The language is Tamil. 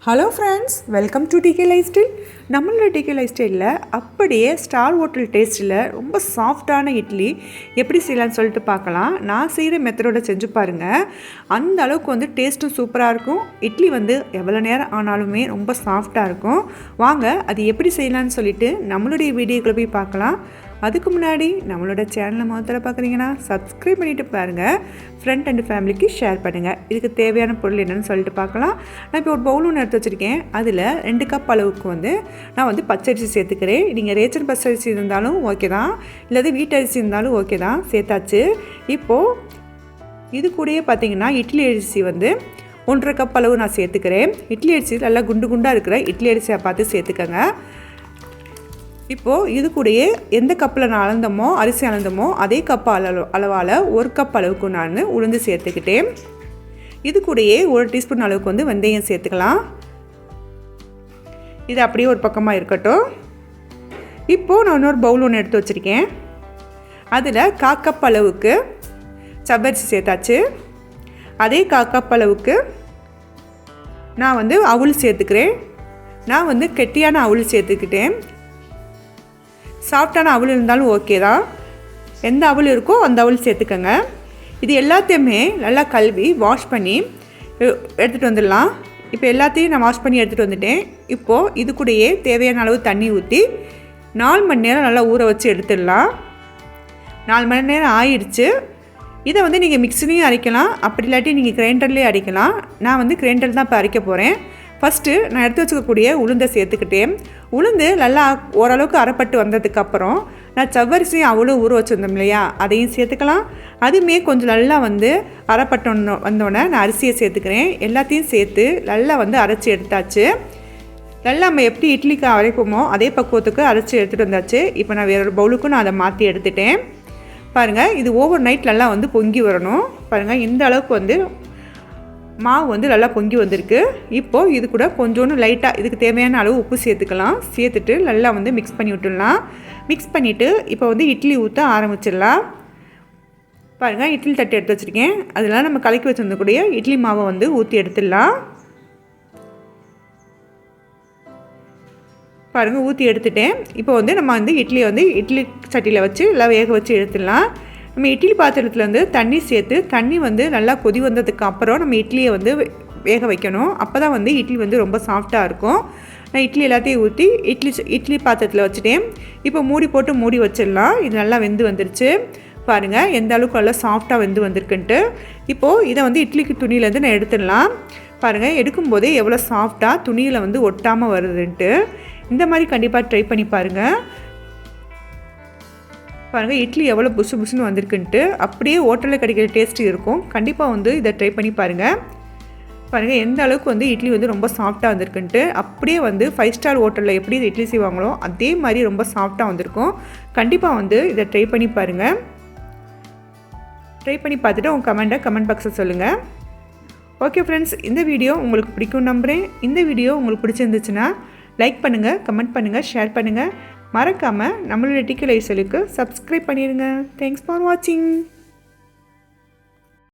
Hello friends, welcome to DK lifestyle. நம்மளோட டிகே லைஃப் ஸ்டைலில் அப்படியே ஸ்டார் ஹோட்டல் டேஸ்ட்டில் ரொம்ப சாஃப்டான இட்லி எப்படி செய்யலான்னு சொல்லிட்டு பார்க்கலாம். நான் செய்கிற மெத்தடோட செஞ்சு பாருங்கள். அந்த அளவுக்கு வந்து டேஸ்ட்டும் சூப்பராக இருக்கும். இட்லி வந்து எவ்வளோ நேரம் ஆனாலுமே ரொம்ப சாஃப்டாக இருக்கும். வாங்க அது எப்படி செய்யலான்னு சொல்லிட்டு நம்மளுடைய வீடியோக்குள்ளே போய் பார்க்கலாம். அதுக்கு முன்னாடி நம்மளோட சேனலை முதல்ல பார்க்குறீங்கன்னா சப்ஸ்கிரைப் பண்ணிவிட்டு பாருங்கள். ஃப்ரெண்ட் அண்ட் ஃபேமிலிக்கு ஷேர் பண்ணுங்கள். இதுக்கு தேவையான பொருள் என்னென்னு சொல்லிட்டு பார்க்கலாம். நான் இப்போ ஒரு பவுல் ஒன்று எடுத்து வச்சுருக்கேன். அதில் 2 கப் அளவுக்கு வந்து நான் வந்து பச்சரிசி சேர்த்துக்கிறேன். நீங்கள் ரேஷன் பச்சரிசி இருந்தாலும் ஓகே தான், இல்லாத வீட்டரிசி இருந்தாலும் ஓகே தான். சேர்த்தாச்சு. இப்போது இது கூடயே பார்த்திங்கன்னா இட்லி அரிசி வந்து 1.5 கப் அளவு நான் சேர்த்துக்கிறேன். இட்லி அரிசி நல்லா குண்டு குண்டாக இருக்கிற இட்லி அரிசியை பார்த்து சேர்த்துக்கங்க. இப்போது இது கூடயே எந்த கப்பில் நான் அரிசி அளந்தமோ அதே கப் அளவால் 1 கப் அளவுக்கு நான் உளுந்து சேர்த்துக்கிட்டேன். இது கூடயே 1 டீஸ்பூன் அளவுக்கு வந்து வெந்தயம் சேர்த்துக்கலாம். இது அப்படியே ஒரு பக்கமாக இருக்கட்டும். இப்போது நான் இன்னொரு பவுல் ஒன்று எடுத்து வச்சுருக்கேன். அதில் 1/4 கப் அளவுக்கு சவ்வரிசி சேர்த்தாச்சு. அதே 1/4 கப் அளவுக்கு நான் வந்து அவுள் சேர்த்துக்கிறேன். நான் வந்து கெட்டியான அவுள் சேர்த்துக்கிட்டேன். சாஃப்டான அவல் இருந்தாலும் ஓகே தான். எந்த அவல் இருக்கோ அந்த அவல் சேர்த்துக்கங்க. இது எல்லாத்தையுமே நல்லா கழுவி வாஷ் பண்ணி எடுத்துகிட்டு வந்துடலாம். இப்போ எல்லாத்தையும் நான் வாஷ் பண்ணி எடுத்துகிட்டு வந்துட்டேன். இப்போது இது கூடயே தேவையான அளவு தண்ணி ஊற்றி 4 மணி நேரம் நல்லா ஊற வச்சு எடுத்துடலாம். 4 மணி நேரம் ஆயிடுச்சு. இதை வந்து நீங்கள் மிக்ஸிலையும் அரைக்கலாம், அப்படி இல்லாட்டி நீங்கள் கிரைண்டர்லேயே அரைக்கலாம். நான் வந்து கிரைண்டர் தான் இப்போ அரைக்க போகிறேன். ஃபஸ்ட்டு நான் எடுத்து வச்சுக்கக்கூடிய உளுந்தை சேர்த்துக்கிட்டேன். உளுந்து நல்லா ஓரளவுக்கு அரைப்பட்டு வந்ததுக்கப்புறம் நான் சவ்வரிசியும் அவ்வளோ ஊற வச்சுருந்தோம் இல்லையா, அதையும் சேர்த்துக்கலாம். அதுவுமே கொஞ்சம் நல்லா வந்து அரைப்பட்டு வந்தோடனே நான் அரிசியை சேர்த்துக்கிறேன். எல்லாத்தையும் சேர்த்து நல்லா வந்து அரைச்சி எடுத்தாச்சு. நல்லா நம்ம எப்படி இட்லிக்கு அரைப்போமோ அதே பக்குவத்துக்கு அரைச்சி எடுத்துகிட்டு வந்தாச்சு. இப்போ நான் வேறொரு பவுலுக்கும் நான் அதை மாற்றி எடுத்துட்டேன். பாருங்கள், இது ஓவர் நைட் நல்லா வந்து பொங்கி வரணும். பாருங்கள், இந்த அளவுக்கு வந்து மாவு வந்து நல்லா பொங்கி வந்திருக்கு. இப்போது இது கூட கொஞ்சோண்டு லைட்டாக இதுக்கு தேவையான அளவு உப்பு சேர்த்துக்கலாம். சேர்த்துட்டு நல்லா வந்து மிக்ஸ் பண்ணி விட்டுடலாம். மிக்ஸ் பண்ணிவிட்டு இப்போ வந்து இட்லி ஊற்ற ஆரம்பிச்சிடலாம். பாருங்கள், இட்லி தட்டு எடுத்து வச்சுருக்கேன். அதெல்லாம் நம்ம கலக்கி வச்சுருந்தக்கூடிய இட்லி மாவை வந்து ஊற்றி எடுத்துடலாம். பாருங்கள், ஊற்றி எடுத்துட்டேன். இப்போ வந்து நம்ம வந்து இட்லியை வந்து இட்லி சட்டியில் வச்சு எல்லாம் வேக வச்சு எடுத்துடலாம். நம்ம இட்லி பாத்திரத்தில் வந்து தண்ணி சேர்த்து தண்ணி வந்து நல்லா கொதி வந்ததுக்கு அப்புறம் நம்ம இட்லியை வந்து வேக வைக்கணும். அப்போ தான் வந்து இட்லி வந்து ரொம்ப சாஃப்டாக இருக்கும். நான் இட்லி எல்லாத்தையும் ஊற்றி இட்லி பாத்திரத்தில் வச்சுட்டேன். இப்போ மூடி போட்டு மூடி வச்சிடலாம். இது நல்லா வெந்து வந்துருச்சு. பாருங்கள் எந்த அளவுக்கு நல்லா சாஃப்டாக வெந்து வந்திருக்குன்ட்டு. இப்போது இதை வந்து இட்லிக்கு துணியிலேருந்து நான் எடுத்துடலாம். பாருங்கள், எடுக்கும்போதே எவ்வளோ சாஃப்டாக துணியில் வந்து ஒட்டாமல் வருதுன்ட்டு. இந்த மாதிரி கண்டிப்பாக ட்ரை பண்ணி பாருங்கள். பாருங்கள், இட்லி எவ்வளோ புசு புசுன்னு வந்திருக்குன்ட்டு. அப்படியே ஹோட்டலில் கிடைக்கிற டேஸ்ட்டு இருக்கும். கண்டிப்பாக வந்து இதை ட்ரை பண்ணி பாருங்கள். பாருங்கள் எந்த அளவுக்கு வந்து இட்லி வந்து ரொம்ப சாஃப்டாக வந்திருக்குன்ட்டு. அப்படியே வந்து 5 ஸ்டார் ஹோட்டலில் எப்படி இட்லி செய்வாங்களோ அதே மாதிரி ரொம்ப சாஃப்டாக வந்திருக்கும். கண்டிப்பாக வந்து இதை ட்ரை பண்ணி பாருங்கள். ட்ரை பண்ணி பார்த்துட்டு உங்கள் கமெண்ட் பாக்ஸில் சொல்லுங்கள். ஓகே ஃப்ரெண்ட்ஸ், இந்த வீடியோ உங்களுக்கு பிடிக்கும் நம்புகிறேன். இந்த வீடியோ உங்களுக்கு பிடிச்சிருந்துச்சுன்னா லைக் பண்ணுங்கள், கமெண்ட் பண்ணுங்கள், ஷேர் பண்ணுங்கள். மறக்காமல் நம்மளோட டிகே லைஃப் ஸ்டைலுக்கு சப்ஸ்கிரைப் பண்ணிடுங்க. தேங்க்ஸ் ஃபார் வாட்சிங்.